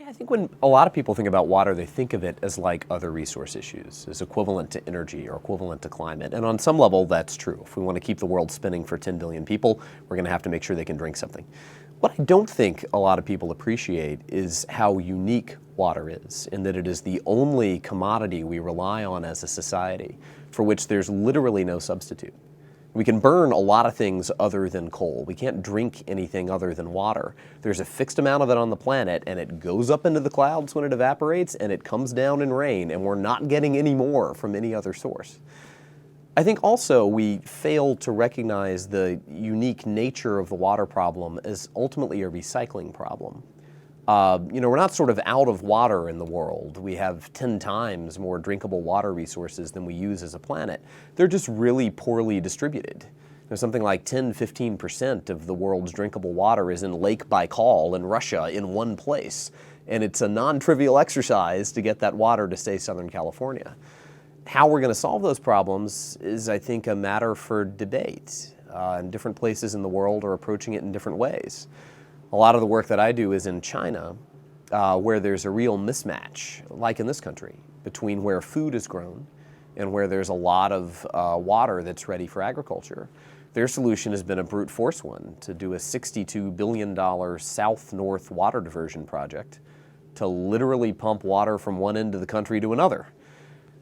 Yeah, I think when a lot of people think about water, they think of it as like other resource issues, as equivalent to energy or equivalent to climate. And on some level, that's true. If we want to keep the world spinning for 10 billion people, we're going to have to make sure they can drink something. What I don't think a lot of people appreciate is how unique water is, in that it is the only commodity we rely on as a society for which there's literally no substitute. We can burn a lot of things other than coal. We can't drink anything other than water. There's a fixed amount of it on the planet, and it goes up into the clouds when it evaporates, and it comes down in rain, and we're not getting any more from any other source. I think also we fail to recognize the unique nature of the water problem as ultimately a recycling problem. We're not sort of out of water in the world. We have 10 times more drinkable water resources than we use as a planet. They're just really poorly distributed. There's something like 10–15% of the world's drinkable water is in Lake Baikal in Russia in one place. And it's a non-trivial exercise to get that water to stay Southern California. How we're going to solve those problems is, I think, a matter for debate. And different places in the world are approaching it in different ways. A lot of the work that I do is in China, where there's a real mismatch, like in this country, between where food is grown and where there's a lot of water that's ready for agriculture. Their solution has been a brute force one, to do a $62 billion south-north water diversion project to literally pump water from one end of the country to another.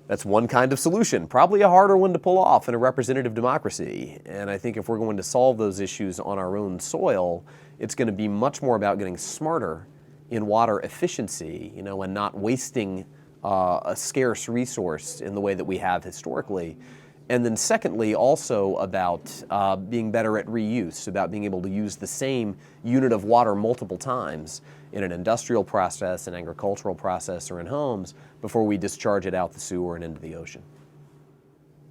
That's one kind of solution, probably a harder one to pull off in a representative democracy. And I think if we're going to solve those issues on our own soil, it's going to be much more about getting smarter in water efficiency, and not wasting a scarce resource in the way that we have historically. And then secondly, also about being better at reuse, about being able to use the same unit of water multiple times in an industrial process, an agricultural process, or in homes before we discharge it out the sewer and into the ocean.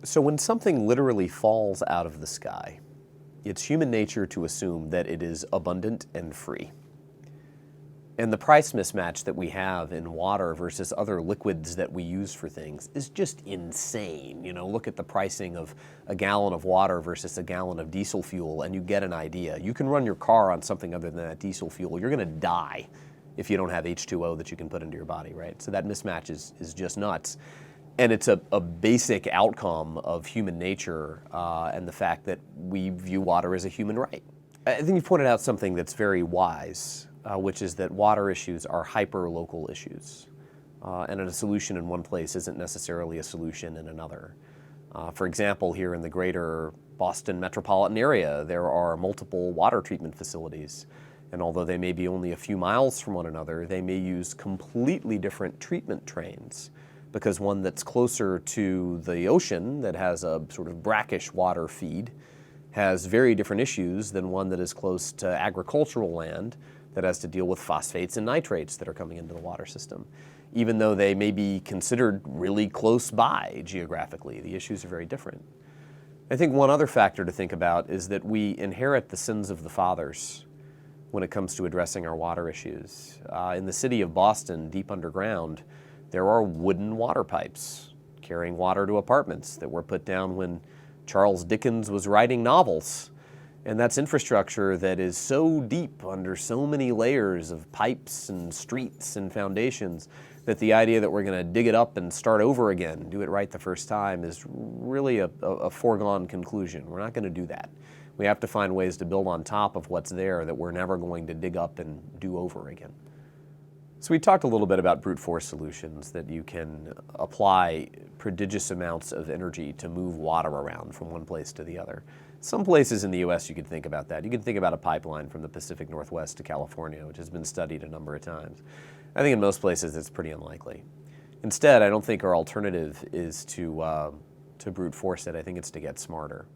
So when something literally falls out of the sky, it's human nature to assume that it is abundant and free. And the price mismatch that we have in water versus other liquids that we use for things is just insane. Look at the pricing of a gallon of water versus a gallon of diesel fuel, and you get an idea. You can run your car on something other than that diesel fuel. You're going to die if you don't have H2O that you can put into your body, right? So that mismatch is just nuts. And it's a basic outcome of human nature and the fact that we view water as a human right. I think you've pointed out something that's very wise, which is that water issues are hyper-local issues. And a solution in one place isn't necessarily a solution in another. For example, here in the greater Boston metropolitan area, there are multiple water treatment facilities. And although they may be only a few miles from one another, they may use completely different treatment trains, because one that's closer to the ocean, that has a sort of brackish water feed, has very different issues than one that is close to agricultural land that has to deal with phosphates and nitrates that are coming into the water system. Even though they may be considered really close by geographically, the issues are very different. I think one other factor to think about is that we inherit the sins of the fathers when it comes to addressing our water issues. In the city of Boston, deep underground, there are wooden water pipes carrying water to apartments that were put down when Charles Dickens was writing novels. And that's infrastructure that is so deep under so many layers of pipes and streets and foundations that the idea that we're going to dig it up and start over again, do it right the first time, is really a foregone conclusion. We're not going to do that. We have to find ways to build on top of what's there that we're never going to dig up and do over again. So we talked a little bit about brute force solutions, that you can apply prodigious amounts of energy to move water around from one place to the other. Some places in the U.S. you could think about that. You could think about a pipeline from the Pacific Northwest to California, which has been studied a number of times. I think in most places it's pretty unlikely. Instead, I don't think our alternative is to brute force it. I think it's to get smarter.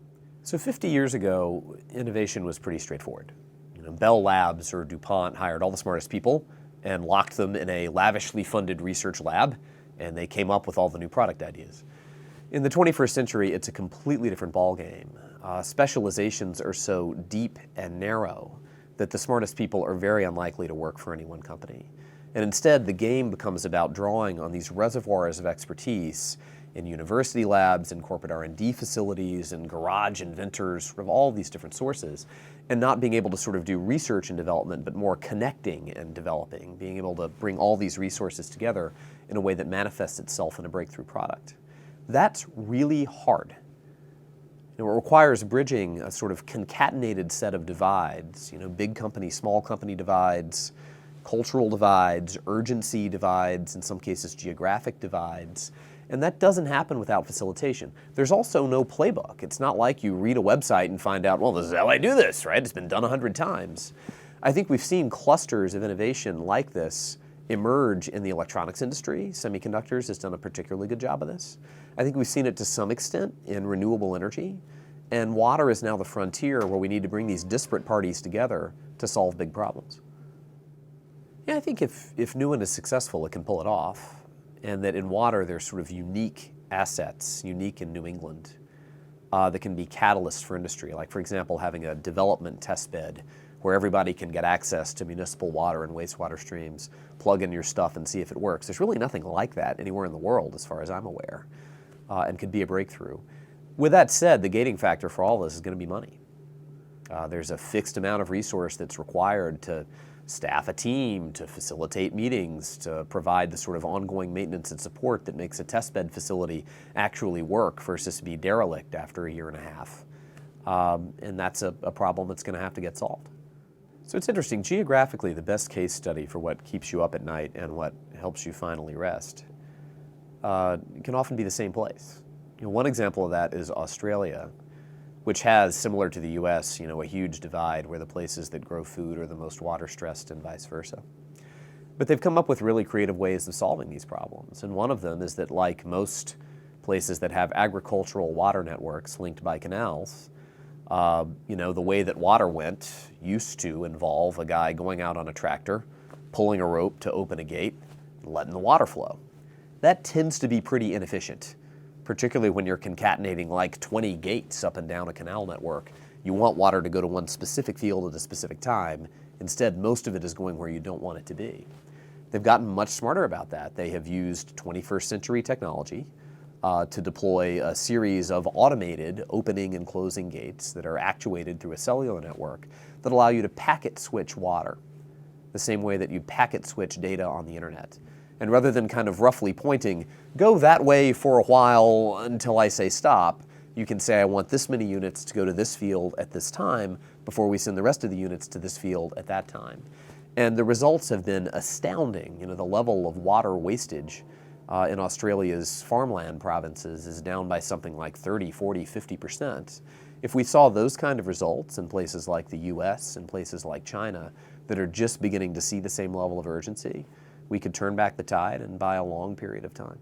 So 50 years ago, innovation was pretty straightforward. Bell Labs or DuPont hired all the smartest people and locked them in a lavishly funded research lab, and they came up with all the new product ideas. In the 21st century, it's a completely different ballgame. Specializations are so deep and narrow that the smartest people are very unlikely to work for any one company. And instead, the game becomes about drawing on these reservoirs of expertise in university labs, in corporate R&D facilities, in garage inventors, sort of all these different sources, and not being able to sort of do research and development, but more connecting and developing, being able to bring all these resources together in a way that manifests itself in a breakthrough product. That's really hard. It requires bridging a sort of concatenated set of divides, big company, small company divides, cultural divides, urgency divides, in some cases geographic divides, and that doesn't happen without facilitation. There's also no playbook. It's not like you read a website and find out, well, this is how I do this, right? It's been done 100 times. I think we've seen clusters of innovation like this emerge in the electronics industry. Semiconductors has done a particularly good job of this. I think we've seen it to some extent in renewable energy, and water is now the frontier where we need to bring these disparate parties together to solve big problems. Yeah, I think if Nuon is successful, it can pull it off, and that in water there's sort of unique assets, unique in New England, that can be catalysts for industry. Like, for example, having a development test bed where everybody can get access to municipal water and wastewater streams, plug in your stuff and see if it works. There's really nothing like that anywhere in the world as far as I'm aware, and could be a breakthrough. With that said, the gating factor for all this is going to be money. There's a fixed amount of resource that's required to staff a team, to facilitate meetings, to provide the sort of ongoing maintenance and support that makes a testbed facility actually work versus be derelict after a year and a half. And that's a problem that's going to have to get solved. So it's interesting, geographically, the best case study for what keeps you up at night and what helps you finally rest can often be the same place. One example of that is Australia, which has, similar to the US, a huge divide where the places that grow food are the most water stressed and vice versa. But they've come up with really creative ways of solving these problems. And one of them is that, like most places that have agricultural water networks linked by canals, the way that water went used to involve a guy going out on a tractor, pulling a rope to open a gate, and letting the water flow. That tends to be pretty inefficient, particularly when you're concatenating like 20 gates up and down a canal network. You want water to go to one specific field at a specific time. Instead, most of it is going where you don't want it to be. They've gotten much smarter about that. They have used 21st century technology to deploy a series of automated opening and closing gates that are actuated through a cellular network that allow you to packet switch water, the same way that you packet switch data on the internet. And rather than kind of roughly pointing, go that way for a while until I say stop, you can say, I want this many units to go to this field at this time before we send the rest of the units to this field at that time. And the results have been astounding. The level of water wastage in Australia's farmland provinces is down by something like 30, 40, 50%. If we saw those kind of results in places like the US and places like China that are just beginning to see the same level of urgency, we could turn back the tide and buy a long period of time.